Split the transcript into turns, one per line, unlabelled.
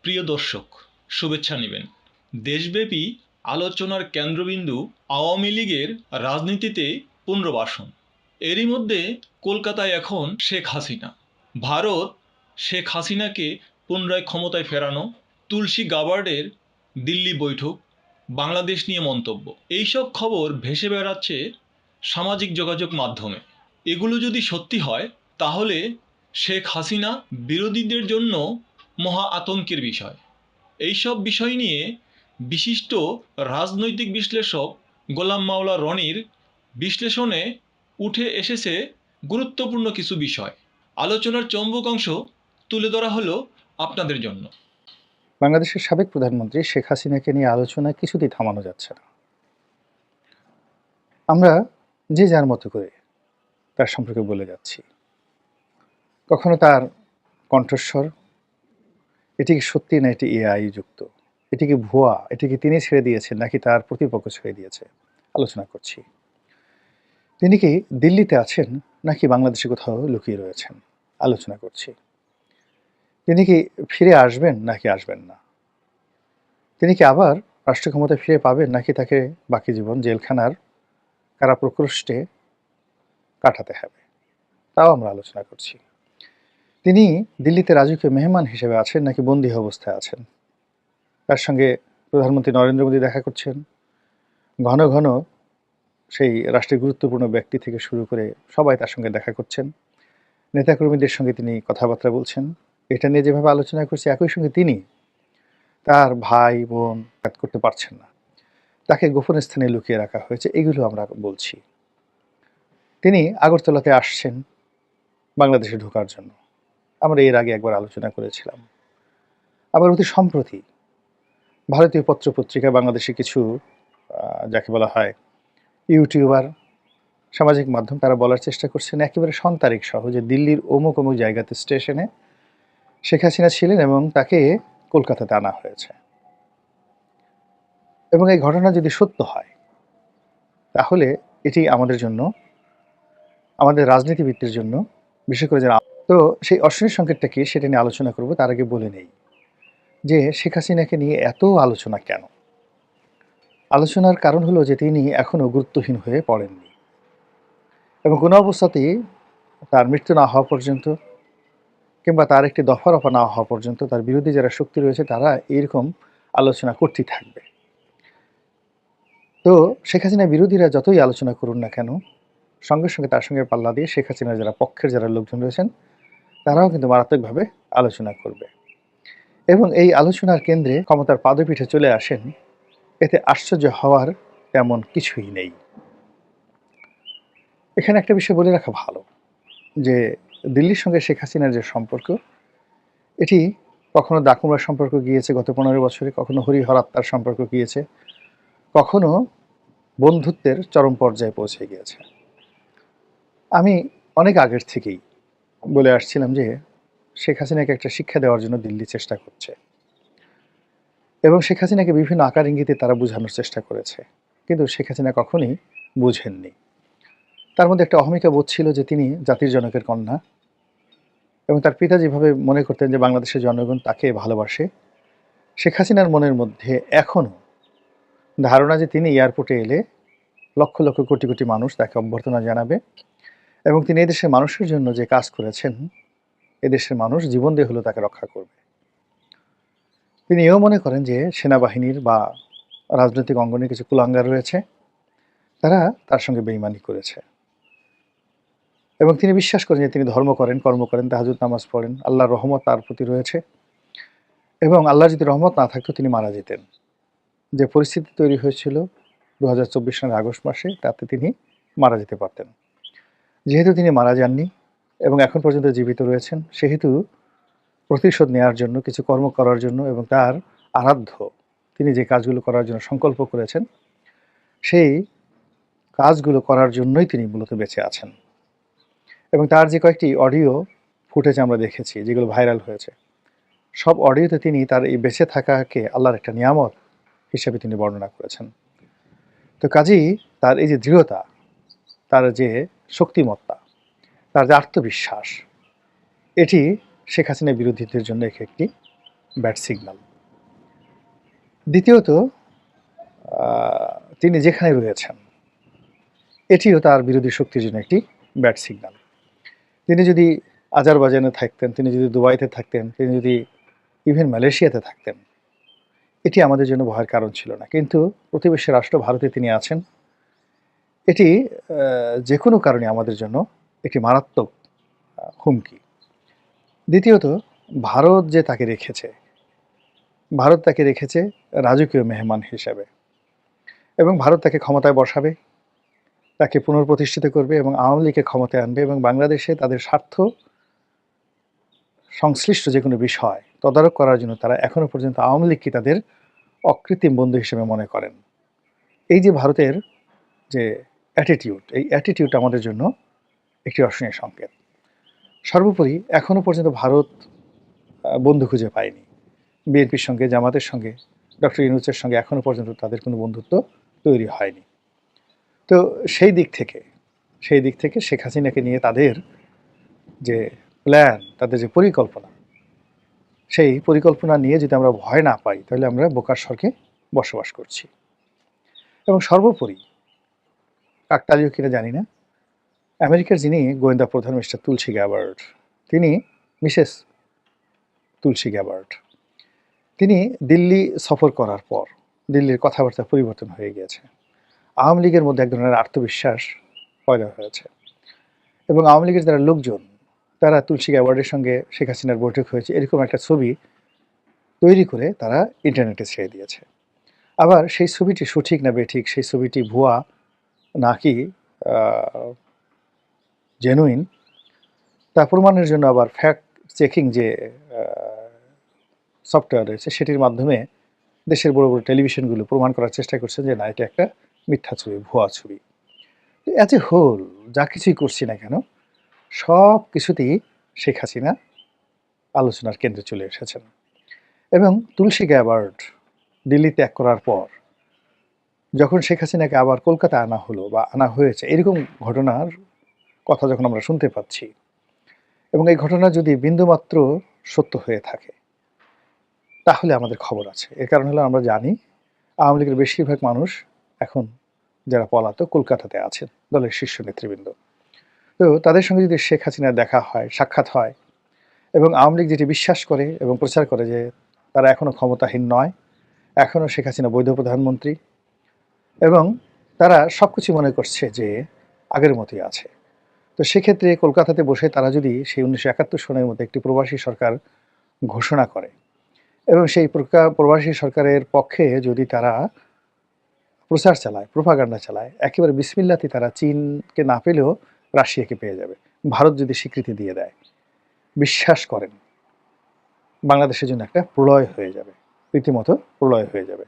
প্রিয় দর্শক, শুভেচ্ছা নেবেন। দেশব্যাপী আলোচনার কেন্দ্রবিন্দু আওয়ামী লীগের রাজনীতিতে পুনর্বাসন। এরই মধ্যে কলকাতায় এখন শেখ হাসিনা। ভারত শেখ হাসিনাকে পুনরায় ক্ষমতায় ফেরানো, তুলসী গাবার্ডের দিল্লি বৈঠক, বাংলাদেশ নিয়ে মন্তব্য, এইসব খবর ভেসে বেড়াচ্ছে সামাজিক যোগাযোগ মাধ্যমে। এগুলো যদি সত্যি হয় তাহলে শেখ হাসিনা বিরোধীদের জন্য মহা আতঙ্কের বিষয়। এইসব বিষয় নিয়ে বিশিষ্ট রাজনৈতিক বিশ্লেষক গোলাম মাওলা রনির বিশ্লেষণে উঠে এসেছে গুরুত্বপূর্ণ কিছু বিষয়। আলোচনার চৌম্বক অংশ তুলে ধরা হলো আপনাদের জন্য।
বাংলাদেশের সাবেক প্রধানমন্ত্রী শেখ হাসিনাকে নিয়ে আলোচনা কিছুতেই থামানো যাচ্ছে না। আমরা যে যার মতো করে তার সম্পর্কে বলে যাচ্ছি। কখনো তার কণ্ঠস্বর, এটি কি সত্যি না এটি এআই যুক্ত, এটি কি ভুয়া, এটি কি তিনি ছেড়ে দিয়েছেন নাকি তার প্রতিপক্ষ ছেড়ে দিয়েছে, আলোচনা করছি। তিনি কি দিল্লিতে আছেন নাকি বাংলাদেশে কোথাও লুকিয়ে রয়েছেন, আলোচনা করছি। তিনি কি ফিরে আসবেন নাকি আসবেন না, তিনি কি আবার রাষ্ট্র ক্ষমতায় ফিরে পাবেন নাকি তাকে বাকি জীবন জেলখানার কারা প্রকোষ্ঠে কাটাতে হবে, তাও আমরা আলোচনা করছি। তিনি দিল্লিতে রাজকীয় মেহমান হিসেবে আছেন নাকি বন্দী অবস্থায় আছেন। তার সঙ্গে প্রধানমন্ত্রী নরেন্দ্র মোদী দেখা করছেন, ঘন ঘন সেই রাষ্ট্রের গুরুত্বপূর্ণ ব্যক্তি থেকে শুরু করে সবাই তার সঙ্গে দেখা করছেন, নেতাকর্মীদের সঙ্গে তিনি কথাবার্তা বলছেন। এটা নিয়ে যেভাবে আলোচনা করছে, একই সঙ্গে তিনি তার ভাই বোন করতে পারছেন না, তাকে গোপন স্থানে লুকিয়ে রাখা হয়েছে, এগুলো আমরা বলছি। তিনি আগরতলাতে আসছেন বাংলাদেশে ঢোকার জন্য, আমরা এর আগে একবার আলোচনা করেছিলাম। আবার অতি সম্প্রতি ভারতীয় পত্রপত্রিকা, বাংলাদেশে কিছু যাকে বলা হয় ইউটিউবার, সামাজিক মাধ্যম, তারা বলার চেষ্টা করছেন একেবারে সন্তারিখ সহ যে দিল্লির অমুক অমুক জায়গাতে স্টেশনে শেখ হাসিনা ছিলেন এবং তাকে কলকাতাতে আনা হয়েছে। এবং এই ঘটনা যদি সত্য হয় তাহলে এটি আমাদের জন্য, আমাদের রাজনীতিবিদদের জন্য, বিশেষ করে যারা, তো সেই অশনি সংকেতটা কি সেটা নিয়ে আলোচনা করব। তার আগে বলে নেই যে শেখ হাসিনাকে নিয়ে এত আলোচনা কেন। আলোচনার কারণ হলো যে তিনি এখনও গুরুত্বহীন হয়ে পড়েননি এবং কোনো অবস্থাতেই তার মৃত্যু না হওয়া পর্যন্ত কিংবা তার একটি দফা রফা না হওয়া পর্যন্ত তার বিরোধী যারা শক্তি রয়েছে তারা এইরকম আলোচনা করতেই থাকবে। তো শেখ হাসিনা বিরোধীরা যতই আলোচনা করুন না কেন, সঙ্গে সঙ্গে তার সঙ্গে পাল্লা দিয়ে শেখ হাসিনার যারা পক্ষের যারা লোকজন রয়েছেন তারাও কিন্তু মারাত্মকভাবে আলোচনা করবে এবং এই আলোচনার কেন্দ্রে ক্ষমতার পাদপীঠে চলে আসেন। এতে আশ্চর্য হওয়ার তেমন কিছুই নেই। এখানে একটা বিষয় বলে রাখা ভালো যে দিল্লির সঙ্গে শেখ হাসিনার যে সম্পর্ক, এটি কখনো দাকুমার সম্পর্ক গিয়েছে গত 15 বছরে, কখনো হরিহরাত্মার সম্পর্ক গিয়েছে, কখনো বন্ধুত্বের চরম পর্যায়ে পৌঁছে গিয়েছে। আমি অনেক আগের থেকেই বলে আসছিলাম যে শেখ হাসিনাকে একটা শিক্ষা দেওয়ার জন্য দিল্লি চেষ্টা করছে এবং শেখ হাসিনাকে বিভিন্ন আকার ইঙ্গিতে তারা বোঝানোর চেষ্টা করেছে, কিন্তু শেখ হাসিনা কখনোই বুঝেননি। তার মধ্যে একটা অহমিকা বোধ ছিল যে তিনি জাতির জনকের কন্যা এবং তার পিতা যেভাবে মনে করতেন যে বাংলাদেশের জনগণ তাকে ভালোবাসে, শেখ হাসিনার মনের মধ্যে এখনও ধারণা যে তিনি এয়ারপোর্টে এলে লক্ষ লক্ষ কোটি কোটি মানুষ তাকে অভ্যর্থনা জানাবে এবং তিনি এদেশের মানুষের জন্য যে কাজ করেছেন, এদেশের মানুষ জীবন দিয়ে হলেও তাকে রক্ষা করবে। তিনি এও মনে করেন যে সেনাবাহিনীর বা রাজনৈতিক অঙ্গনে কিছু কুলাঙ্গার রয়েছে, তারা তার সঙ্গে বেইমানি করেছে এবং তিনি বিশ্বাস করেন যে তিনি ধর্ম করেন, কর্ম করেন, তাহাজ্জুদ নামাজ পড়েন, আল্লাহর রহমত তার প্রতি রয়েছে এবং আল্লাহর যদি রহমত না থাকতো তিনি মারা যেতেন। যে পরিস্থিতি তৈরি হয়েছিল 2024 সালের আগস্ট মাসে, তাতে তিনি মারা যেতে পারতেন। যেহেতু তিনি মারা যাননি এবং এখন পর্যন্ত জীবিত রয়েছেন, সেহেতু প্রতিশোধ নেওয়ার জন্য, কিছু কর্ম করার জন্য এবং তার আরাধ্য তিনি যে কাজগুলো করার জন্য সংকল্প করেছেন, সেই কাজগুলো করার জন্যই তিনি মূলত বেঁচে আছেন। এবং তার যে কয়েকটি অডিও ফুটেজ আমরা দেখেছি যেগুলো ভাইরাল হয়েছে, সব অডিওতে তিনি তার এই বেঁচে থাকাকে আল্লাহর একটা নিয়ামত হিসেবে তিনি বর্ণনা করেছেন। তো কাজেই তার এই যে দৃঢ়তা, তার যে শক্তিমত্তা, তার যে আত্মবিশ্বাস, এটি শেখ হাসিনা বিরোধীদের জন্য একটি ব্যাড সিগন্যাল। দ্বিতীয়ত, তিনি যেখানে রয়েছেন এটিও তার বিরোধী শক্তির জন্য একটি ব্যাড সিগন্যাল। তিনি যদি আজারবাইজানে থাকতেন, তিনি যদি দুবাইতে থাকতেন, তিনি যদি ইভেন মালয়েশিয়াতে থাকতেন, এটি আমাদের জন্য ভয়ের কারণ ছিল না। কিন্তু প্রতিবেশী রাষ্ট্র ভারতে তিনি আছেন, এটি যে কোনো কারণে আমাদের জন্য একটি মারাত্মক হুমকি। দ্বিতীয়ত, ভারত যে তাকে রেখেছে, ভারত তাকে রেখেছে রাজকীয় মেহমান হিসেবে, এবং ভারত তাকে ক্ষমতায় বসাবে, তাকে পুনর্প্রতিষ্ঠিত করবে এবং আওয়ামী লীগকে ক্ষমতায় আনবে, এবং বাংলাদেশে তাদের স্বার্থ সংশ্লিষ্ট যে কোনো বিষয় তদারক করার জন্য তারা এখনো পর্যন্ত আওয়ামী লীগকে তাদের অকৃত্রিম বন্ধু হিসেবে মনে করেন। এই যে ভারতের যে অ্যাটিটিউড, এই অ্যাটিটিউড আমাদের জন্য একটি অশনীয় সংকেত। সর্বোপরি এখনো পর্যন্ত ভারত বন্ধু খুঁজে পায়নি। বিএনপির সঙ্গে, জামাতের সঙ্গে, ডক্টর ইউনূসের সঙ্গে এখনো পর্যন্ত তাদের কোনো বন্ধুত্ব তৈরি হয়নি। তো সেই দিক থেকে শেখ হাসিনাকে নিয়ে তাদের যে প্ল্যান, তাদের যে পরিকল্পনা, সেই পরিকল্পনা নিয়ে যদি আমরা ভয় না পাই, তাহলে আমরা বোকার স্বর্গে বসবাস করছি। এবং সর্বোপরি, কাকতালীয় কিনা জানি না, আমেরিকার যিনি গোয়েন্দা প্রধান মিস্টার তুলসী গ্যাবার্ড, তিনি মিসেস তুলসী গ্যাবার্ড, তিনি দিল্লি সফর করার পর দিল্লির কথাবার্তা পরিবর্তন হয়ে গিয়েছে। আওয়ামী লীগের মধ্যে এক ধরনের আত্মবিশ্বাস পয়দা হয়েছে, এবং আওয়ামী লীগের যারা লোকজন তারা তুলসী গ্যাবার্ডের সঙ্গে শেখ হাসিনার বৈঠক হয়েছে এরকম একটা ছবি তৈরি করে তারা ইন্টারনেটে ছেড়ে দিয়েছে। আবার সেই ছবিটি সঠিক না বেঠিক, সেই ছবিটি ভুয়া নাকি জেনুইন, তা প্রমাণের জন্য আবার ফ্যাক্ট চেকিং যে সফটওয়্যার রয়েছে সেটির মাধ্যমে দেশের বড় বড় টেলিভিশনগুলো প্রমাণ করার চেষ্টা করছে যে না, এটা একটা মিথ্যা ছবি, ভুয়া ছবি। অ্যাজ এ হোল যা কিছুই করছি না কেন, সব কিছুতেই শেখ হাসিনা আলোচনার কেন্দ্রে চলে এসেছেন। এবং তুলসী গ্যাবার্ড দিল্লি ত্যাগ করার পর যখন শেখ হাসিনাকে আবার কলকাতা আনা হলো বা আনা হয়েছে, এরকম ঘটনার কথা যখন আমরা শুনতে পাচ্ছি, এবং এই ঘটনা যদি বিন্দুমাত্র সত্য হয়ে থাকে, তাহলে আমাদের খবর আছে। এর কারণ হলো আমরা জানি আওয়ামী লীগের বেশিরভাগ মানুষ এখন যারা পলাতক কলকাতাতে আছেন, দলের শীর্ষ নেতৃবৃন্দ। তো তাদের সঙ্গে যদি শেখ হাসিনার দেখা হয়, সাক্ষাৎ হয়, এবং আওয়ামী লীগ যেটি বিশ্বাস করে এবং প্রচার করে যে তারা এখনও ক্ষমতাহীন নয়, এখনও শেখ হাসিনা বৈধ প্রধানমন্ত্রী, এবং তারা সব কিছু মনে করছে যে আগের মতোই আছে। তো সেক্ষেত্রে কলকাতাতে বসে তারা যদি সেই 1971 সনের মধ্যে একটি প্রবাসী সরকার ঘোষণা করে, এবং সেই প্রবাসী সরকারের পক্ষে যদি তারা প্রচার চালায়, প্রোপাগান্ডা চালায়, একেবারে বিসমিল্লাতে তারা চীনকে না পেলেও রাশিয়াকে পেয়ে যাবে, ভারত যদি স্বীকৃতি দিয়ে দেয়, বিশ্বাস করেন বাংলাদেশের জন্য একটা প্রলয় হয়ে যাবে, রীতিমতো প্রলয় হয়ে যাবে।